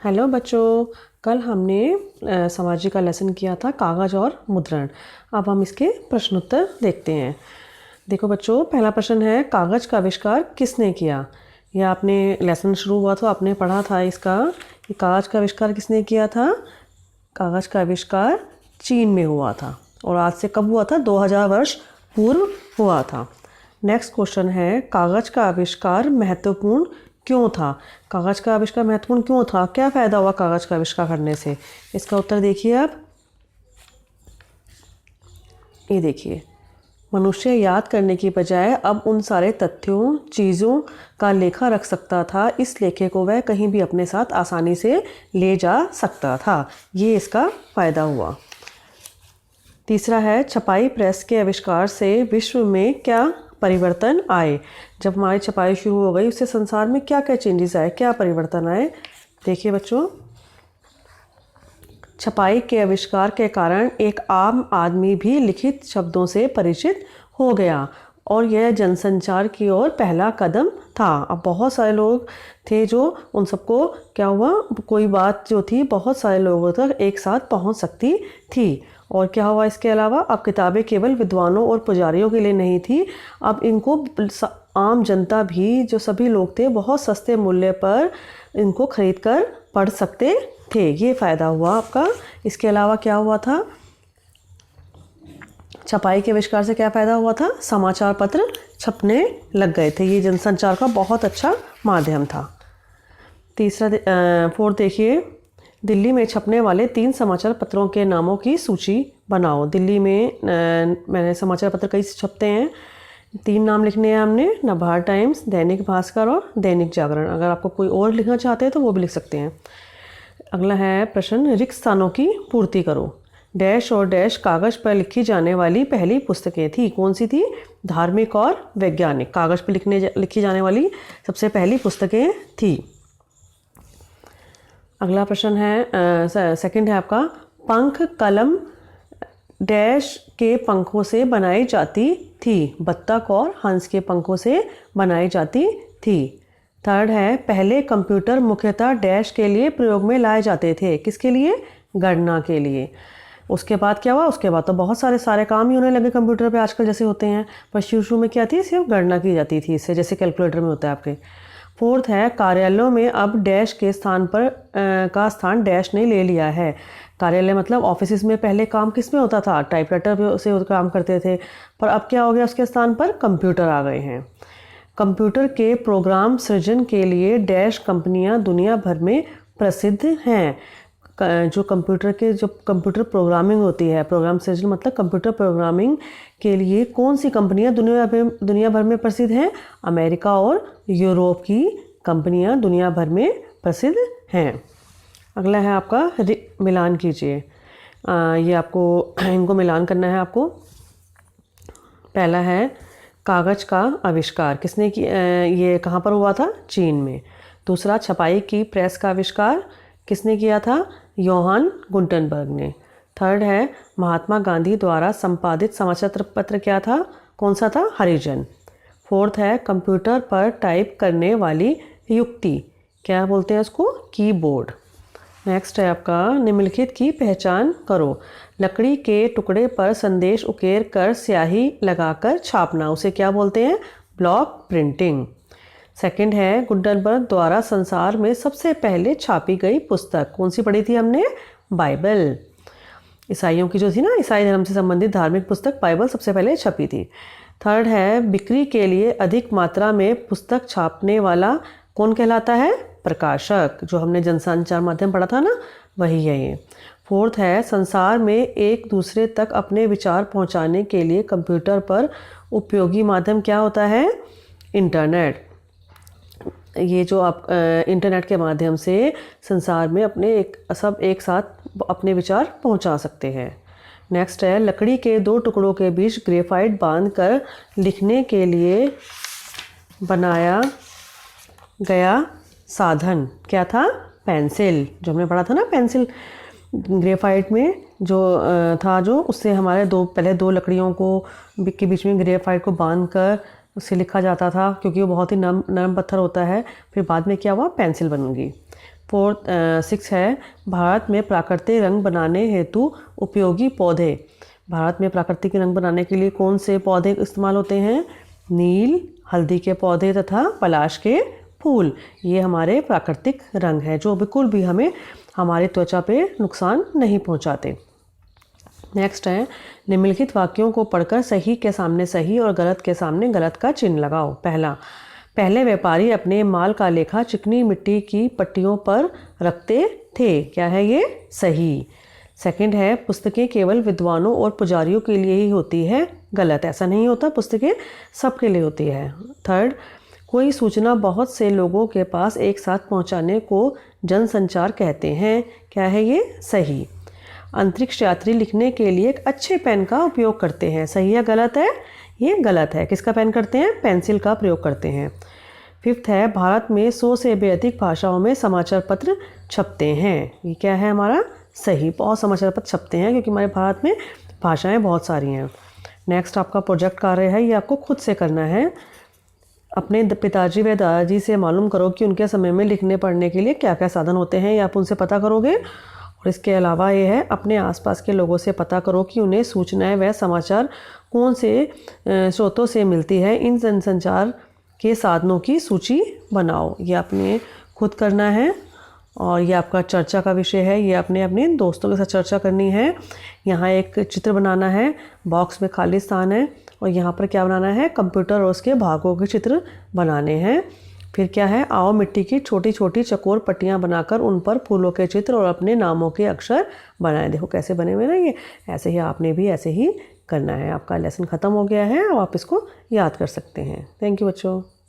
Hello बच्चों, कल हमने सामाजिक का लेसन किया था कागज़ और मुद्रण। अब हम इसके प्रश्न उत्तर देखते हैं। देखो बच्चों, पहला प्रश्न है कागज़ का आविष्कार किसने किया। यह आपने लेसन शुरू हुआ तो आपने पढ़ा था इसका कि कागज़ का आविष्कार किसने किया था। कागज़ का आविष्कार चीन में हुआ था और आज से कब हुआ था, 2000 वर्ष पूर्व हुआ था। नेक्स्ट क्वेश्चन है कागज़ का आविष्कार महत्वपूर्ण क्यों था। कागज़ का आविष्कार महत्वपूर्ण क्यों था, क्या फ़ायदा हुआ कागज़ का आविष्कार करने से। इसका उत्तर देखिए आप, ये देखिए, मनुष्य याद करने की बजाय अब उन सारे तथ्यों चीज़ों का लेखा रख सकता था। इस लेखे को वह कहीं भी अपने साथ आसानी से ले जा सकता था। ये इसका फ़ायदा हुआ। तीसरा है छपाई प्रेस के आविष्कार से विश्व में क्या परिवर्तन आए। जब हमारी छपाई शुरू हो गई उससे संसार में क्या क्या चेंजेस आए, क्या परिवर्तन आए। देखिए बच्चों, छपाई के आविष्कार के कारण एक आम आदमी भी लिखित शब्दों से परिचित हो गया और यह जनसंचार की ओर पहला कदम था। अब बहुत सारे लोग थे जो उन सबको क्या हुआ, कोई बात जो थी बहुत सारे लोगों तक एक साथ पहुंच सकती थी। और क्या हुआ इसके अलावा, अब किताबें केवल विद्वानों और पुजारियों के लिए नहीं थी, अब इनको आम जनता भी, जो सभी लोग थे, बहुत सस्ते मूल्य पर इनको खरीद कर पढ़ सकते थे। ये फ़ायदा हुआ आपका। इसके अलावा क्या हुआ था, छपाई के आविष्कार से क्या फ़ायदा हुआ था, समाचार पत्र छपने लग गए थे। ये जनसंचार का बहुत अच्छा माध्यम था। फोर्थ देखिए, दिल्ली में छपने वाले 3 समाचार पत्रों के नामों की सूची बनाओ। दिल्ली में मैंने समाचार पत्र कई छपते हैं, 3 नाम लिखने हैं हमने, नवभारत टाइम्स, दैनिक भास्कर और दैनिक जागरण। अगर आपको कोई और लिखना चाहते हैं तो वो भी लिख सकते हैं। अगला है प्रश्न, रिक्त स्थानों की पूर्ति करो। डैश और डैश कागज़ पर लिखी जाने वाली पहली पुस्तकें थी। कौन सी थी, धार्मिक और वैज्ञानिक। कागज़ पर लिखी जाने वाली सबसे पहली पुस्तकें थी। अगला प्रश्न है, सेकंड है आपका, पंख कलम डैश के पंखों से बनाई जाती थी। बत्तख और हंस के पंखों से बनाई जाती थी। थर्ड है, पहले कंप्यूटर मुख्यतः डैश के लिए प्रयोग में लाए जाते थे। किसके लिए, गणना के लिए। उसके बाद क्या हुआ, उसके बाद तो बहुत सारे काम ही होने लगे कंप्यूटर पे आजकल जैसे होते हैं, पर शुरू में क्या थी, सिर्फ गणना की जाती थी इससे, जैसे कैलकुलेटर में होता है आपके। फोर्थ है, कार्यालयों में अब डैश के स्थान पर का स्थान डैश ने ले लिया है। कार्यालय मतलब ऑफिस में पहले काम किस में होता था, टाइपराइटर से काम करते थे, पर अब क्या हो गया, उसके स्थान पर कंप्यूटर आ गए हैं। कंप्यूटर के प्रोग्राम सृजन के लिए डैश कंपनियां दुनिया भर में प्रसिद्ध हैं। जो कंप्यूटर प्रोग्रामिंग होती है, प्रोग्राम सृजन मतलब कंप्यूटर प्रोग्रामिंग के लिए कौन सी कंपनियां दुनिया भर में प्रसिद्ध हैं। अमेरिका और यूरोप की कंपनियां दुनिया भर में प्रसिद्ध हैं। अगला है आपका मिलान कीजिए। ये आपको इनको मिलान करना है आपको। पहला है कागज़ का आविष्कार किसने किया, ये कहाँ पर हुआ था, चीन में। दूसरा, छपाई की प्रेस का आविष्कार किसने किया था, योहान गुटेनबर्ग ने। थर्ड है, महात्मा गांधी द्वारा संपादित समाचार पत्र क्या था, कौन सा था, हरिजन। फोर्थ है, कंप्यूटर पर टाइप करने वाली युक्ति क्या बोलते हैं उसको, कीबोर्ड। नेक्स्ट है आपका, निम्नलिखित की पहचान करो। लकड़ी के टुकड़े पर संदेश उकेर कर स्याही लगाकर छापना, उसे क्या बोलते हैं, ब्लॉक प्रिंटिंग। सेकंड है, गुटेनबर्ग द्वारा संसार में सबसे पहले छापी गई पुस्तक, कौन सी पढ़ी थी हमने, बाइबल। ईसाइयों की जो थी ना, ईसाई धर्म से संबंधित धार्मिक पुस्तक बाइबल सबसे पहले छपी थी। थर्ड है, बिक्री के लिए अधिक मात्रा में पुस्तक छापने वाला कौन कहलाता है, प्रकाशक। जो हमने जनसंचार माध्यम पढ़ा था ना, वही है ये। फोर्थ है, संसार में एक दूसरे तक अपने विचार पहुंचाने के लिए कंप्यूटर पर उपयोगी माध्यम क्या होता है, इंटरनेट। ये जो आप इंटरनेट के माध्यम से संसार में सब एक साथ अपने विचार पहुंचा सकते हैं। नेक्स्ट है, लकड़ी के 2 टुकड़ों के बीच ग्रेफाइट बांधकर लिखने के लिए बनाया गया साधन क्या था, पेंसिल। जो हमने पढ़ा था ना, पेंसिल ग्रेफाइट में जो था, जो उससे हमारे पहले 2 लकड़ियों के बीच में ग्रेफाइट को बांधकर उससे लिखा जाता था, क्योंकि वो बहुत ही नरम पत्थर होता है। फिर बाद में क्या हुआ, पेंसिल बन गई। 6 है भारत में प्राकृतिक रंग बनाने हेतु उपयोगी पौधे। भारत में प्राकृतिक रंग बनाने के लिए कौन से पौधे इस्तेमाल होते हैं? नील, हल्दी के पौधे तथा पलाश के फूल। ये हमारे प्राकृतिक रंग है जो बिल्कुल भी हमें हमारी त्वचा पे नुकसान नहीं पहुंचाते। नेक्स्ट है निम्नलिखित वाक्यों को पढ़कर सही के सामने सही और गलत के सामने गलत का चिन्ह लगाओ। पहले व्यापारी अपने माल का लेखा चिकनी मिट्टी की पट्टियों पर रखते थे। क्या है ये? सही। सेकंड है पुस्तकें केवल विद्वानों और पुजारियों के लिए ही होती है। गलत, ऐसा नहीं होता, पुस्तकें सबके लिए होती है। थर्ड, कोई सूचना बहुत से लोगों के पास एक साथ पहुंचाने को जनसंचार कहते हैं। क्या है ये? सही। अंतरिक्ष यात्री लिखने के लिए एक अच्छे पेन का उपयोग करते हैं। सही या गलत है? ये गलत है। किसका पेन करते हैं? पेंसिल का प्रयोग करते हैं। फिफ्थ है भारत में 100 से भी अधिक भाषाओं में समाचार पत्र छपते हैं। ये क्या है हमारा? सही। बहुत समाचार पत्र छपते हैं क्योंकि हमारे भारत में भाषाएं बहुत सारी हैं। नेक्स्ट आपका प्रोजेक्ट कार्य है, ये आपको खुद से करना है। अपने पिताजी व दादाजी से मालूम करो कि उनके समय में लिखने पढ़ने के लिए क्या क्या साधन होते हैं, ये आप उनसे पता करोगे। और इसके अलावा ये है अपने आसपास के लोगों से पता करो कि उन्हें सूचनाएं व समाचार कौन से स्रोतों से मिलती है। इन जनसंचार के साधनों की सूची बनाओ। ये आपने खुद करना है और ये आपका चर्चा का विषय है। ये आपने अपने दोस्तों के साथ चर्चा करनी है। यहाँ एक चित्र बनाना है, बॉक्स में खाली स्थान है और यहाँ पर क्या बनाना है? कंप्यूटर और उसके भागों के चित्र बनाने हैं। फिर क्या है? आओ मिट्टी की छोटी छोटी चकोर पट्टियाँ बनाकर उन पर फूलों के चित्र और अपने नामों के अक्षर बनाएं। देखो कैसे बने हुए ना ये। ऐसे ही आपने भी ऐसे ही करना है। आपका लेसन ख़त्म हो गया है और आप इसको याद कर सकते हैं। थैंक यू बच्चों।